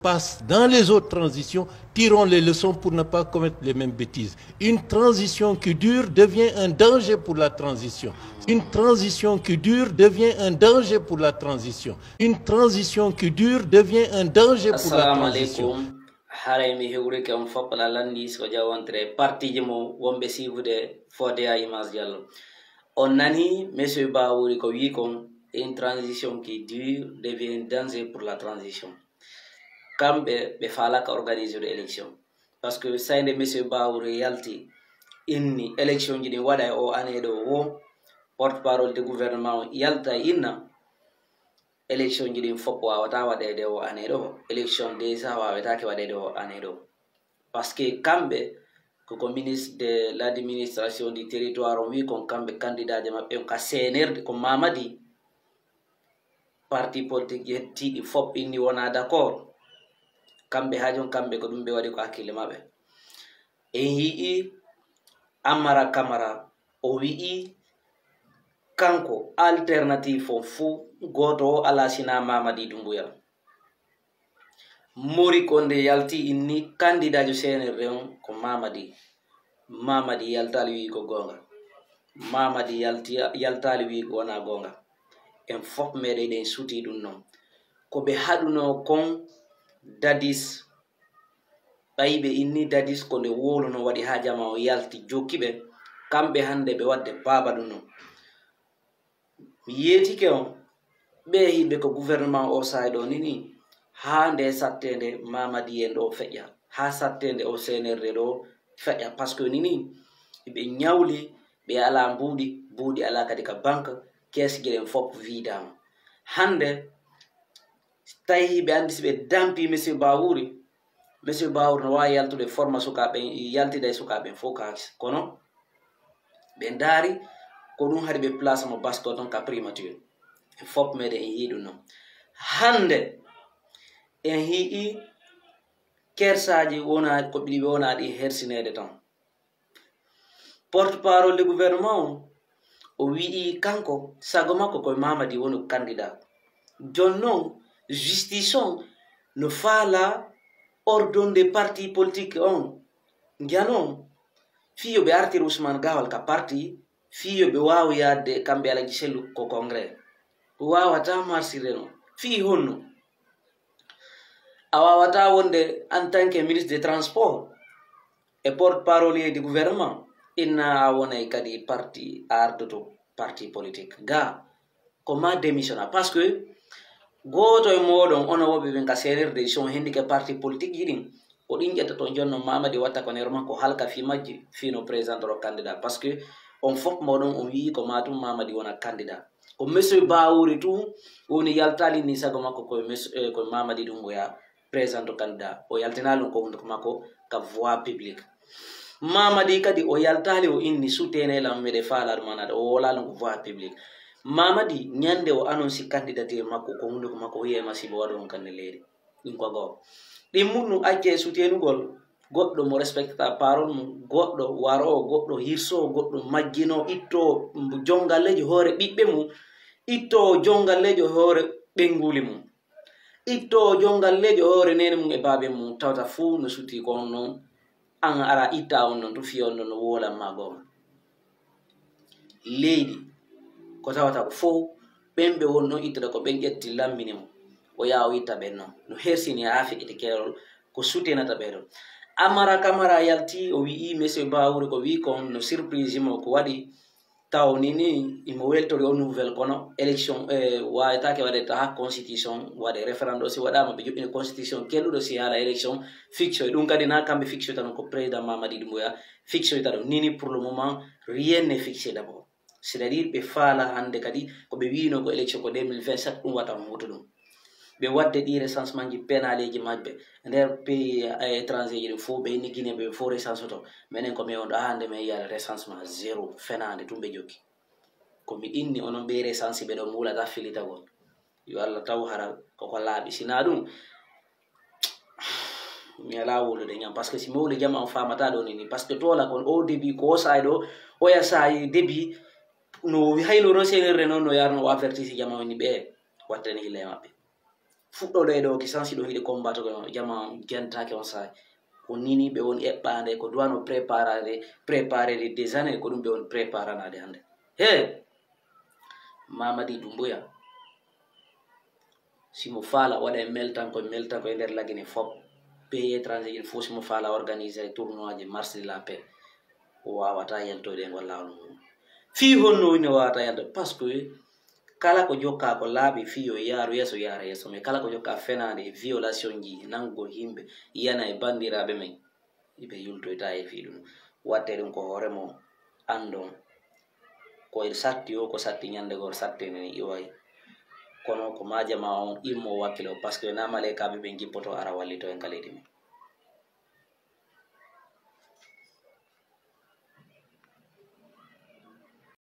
passe dans les autres transitions, tirons les leçons pour ne pas commettre les mêmes bêtises. Une transition qui dure devient un danger pour la transition. Une transition qui dure devient un danger pour la transition. Une transition qui dure devient un danger pour la transition. Haray mi hewre ke on fopala landi so jawantre parti jemo wombe sivude fode a Image Diallo. On nani monsieur Bawouri ko wi kon une transition qui dure devient un danger pour la transition. Kambe be fala ka organiser l'élection parce que sayde monsieur Bawouri yalti inni élection jini wada o ane do wo porte-parole du gouvernement yalta inna élection jidi foppo wawata waɗede o année ɗo élection déjà wawetake waɗede o année ɗo par ce que kamɓe koko ministre de l'administration du territoire on wi kon kamɓe candidat je maɓɓe on ka senerde ko mamadi parti politique yettiɗi fop inni wona d' accord kamɓe hajon kamɓe ko ɗum ɓe waɗi ko hakkille maɓɓe en yii Amara Camara o wi'i kanko alternative o fou goto ala sina Mamadi Doumbouya Mori Konde yalti inni candidat jo CNRD on ko Mamadi yaltali wi ko gonga Mamadi yaltali wi ko wona gonga en fop meɗe ɗen suti ɗum non ko ɓe haɗuno kon dadis ɓayiɓe inni dadis ko nde woluno waɗi ha jama o yalti jokkiɓe kamɓe hande ɓe wadde baba ɗum non yetike on ɓe hiɓe ko gouvernement o sayɗo nini ha nde sattede Mamadi en ɗo feƴƴa ha sattede o CNRD ɗo feƴƴa par ce que nini ɓe ñawli ɓe ala mbuuɗi ala kadi ka banque caisse gueɗen fop vidama hande tawi ɓe andi si ɓe dampi monsieur Bawouri no wawi yaltude forma sukaɓe yaltida e sukaɓe fo kalis kono ɓe daari ko ɗum haɗi ɓe place mo basto ton ka primature e fop meɗen en yiɗum noon hande en hii kersaji wona ko ɓiɗi ɓe wona ɗi hersinede tan porte parole du gouvernement o wi'i kanko sago makko koye Mamadi woni candidat jon noon justice on no faala ordon de parti politique on giano fiyo ɓe artir Ousmane Gawal ka parti fiyo ɓe wawi yadde kamɓe Alaji Sellu ko congrès wawata marsire no fi honno a wawata wonde en tant que ministre des transports et porte parole du gouvernement inna a wonay kadi parti ardoto parti politique ga koma démissionna parce que goto e moɗon ono woɓe ɓen ka CNRD son hendike parti politique yiɗin o ɗin ƴetta to jonno Mamadi watta ko nder makko halka fi majji fino présentero candidat parce que on fop moɗon on wi ko matum Mamadi wona candidat ko monsieur Bawouri tout woni yaltali ni sago makko ko Mamadi Doumbouya présente candidat o yaltinali ko hunde makko ka voix publique Mamadi kadi o yaltali o inni soutene lam meɗe faalaɗo manade o wolali ko voix publique Mamadi ñande o annonci candidature makko ko hunde makko wiyema sibo waɗo on kanne leeri ɗum ko goo ɗin mum acce soutenugol goɗɗo mo respecta parole mum goɗɗo waro goɗɗo hirso goɗɗo majjino itto jongalleji hoore ɓiɓɓe mum itto jongalleji hoore ɓenguli mum itto jongalleji hoore nene mum e baabe mum tawta fuu no suti ko on noon an ara itta on noon to fi on noon no wolanma gonga leydi ko tawata ko fo ɓen ɓe wonno ittude ko ɓen ƴetti lammini mum o yaha o itta ɓen noon no hersini ha feƴƴiti kerol ko sutenata ɓeɗon Amara Camara yalti o wi'i monsieur Bawouri ko wi kon no surprise mo ko waɗi taw nini imo weltori o nouvelle kono élection wawetake waɗede ha constitution waɗe référendum si waɗama ɓe joɓɓini constitution kelluɗo si haala élection fiction ɗum kadi na kamɓe fiction tan ko président Mamadi Doumbouya fiction tan nini pour le moment rien n'est fixé d'abord c'est à dire ɓe faala hande kadi ko ɓe wino ko élection ko 2027 ɗum wata moto ɗum ɓe wadde ɗi recensement ji pénaleji maɓɓe nder pays étranger ji ɗi fo ɓe inni Guinée ɓe fo recensement to minen komi on ɗo hande min yiyade recensement zéro fenade tum ɓe jokki komi inni onon ɓe recensi ɓe ɗon wulata filitagol yo Allah taw hara koko laaɓi sina ɗum mi ala wulude ñam par ce que si mi wuli jama on famata ɗo nini par ce que tola kon au début ko sayi ɗo oya sayi début no haylo no CNRD noon no yarno o avertisi jama woni ɓe wattani hilla e maɓɓe fuɗɗoɗo ɗo ki sansi ɗo hiɗi combattre ko jama gentake on sa ko nini ɓe woni eɓɓande ko duwano préparé des années ko ɗum ɓe woni préparanade hande he Mamadi Doumbouya simo faala waɗa e meltanko e nder lagine fop pays étranger il faut simo faala organiser tournoi je marche de la paix o wawata yaltoyde e ngol lawol mum fi honno woni wawata yalto par ce que kala ko jokka ko laaɓi fiyo yaaru yaara yeeso mais kala ko jokka fenade violation ji nango himɓe yana e bandiraɓe men ɓe yultoyta e fi ɗum watte ɗum ko hooremo andon ko satti o ko satti ñande gor sattene iway kono ko majama on immo wakkilo par ce que na malekaɓe ɓe jippoto ara wallito en kaledi men